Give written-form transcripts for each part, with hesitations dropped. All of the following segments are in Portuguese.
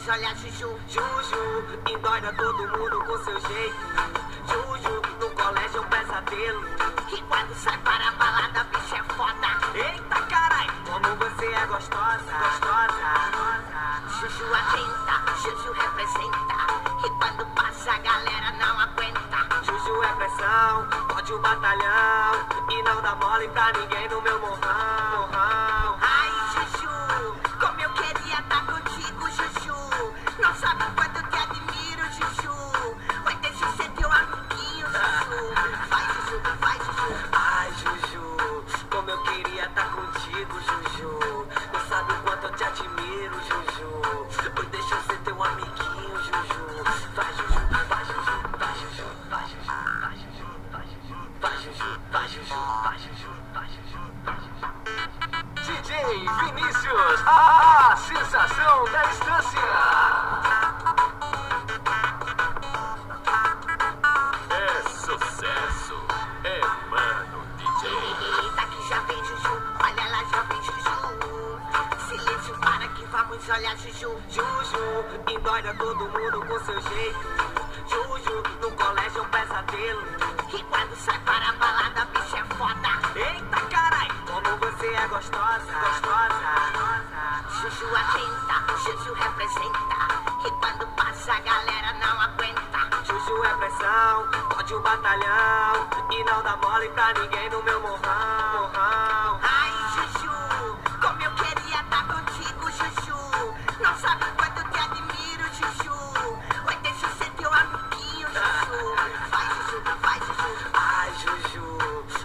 vamos, olha Juju. Juju, endoida todo mundo com seu jeito. Juju, no colégio é um pesadelo. E quando sai para a balada, bicho é foda. Eita carai, como você é gostosa, gostosa. Juju atenta, Juju representa. E quando passa a galera não aguenta. Juju é pressão, pode o batalhão. E não dá mole pra ninguém no meu morrão. Ai Juju, como eu queria estar contigo Juju. Não sabe o quanto eu te admiro Juju. Vai deixa eu ser teu amiguinho Juju. Vai Juju, vai Juju. Ai Juju, como eu queria estar contigo Juju. Não sabe o quanto eu te admiro Juju. Vai deixa eu ser teu amiguinho Juju. Vai Juju, vai Juju, vai Juju, vai Juju, vai Juju, vai Juju, vai Juju, vai Juju, vai Juju, vai Juju, vai Juju. DJ Vinícius, a sensação da estância. É sucesso, é mano DJ. Eita que já vem Juju, olha lá já vem Juju. Silêncio para que vamos olhar Juju. Juju, endoida todo mundo com seu jeito. Juju, no colégio é um pesadelo. E quando sai para a balada, bicho é foda. Eita carai, como você é gostosa, gostosa. Juju atenta, Juju representa. E quando passa a galera não aguenta. Juju é pressão, pode o batalhão. E não dá mole pra ninguém no meu morrão. Ai Juju, como eu queria estar contigo Juju. Não sabe o quanto eu te admiro Juju. Vai deixa eu ser teu amiguinho Juju. Vai Juju, vai Juju. Ai Juju,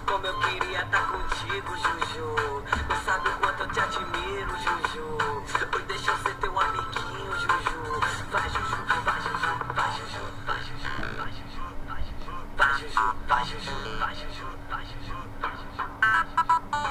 como eu queria estar contigo Juju. Não sabe o quanto eu te admiro Juju. Vai deixa eu ser teu amiguinho Juju. Vai Juju, vai Juju, vai Juju, vai Juju, vai Juju, vai Juju, vai Juju, vai Juju, vai Juju, vai Juju, vai Juju.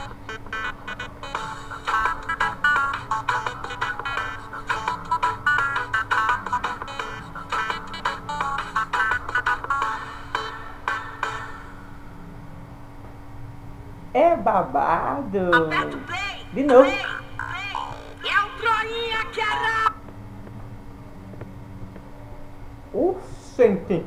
É babado. Aperta o play. De novo. Play, play. É o Troinha que era. Oxente.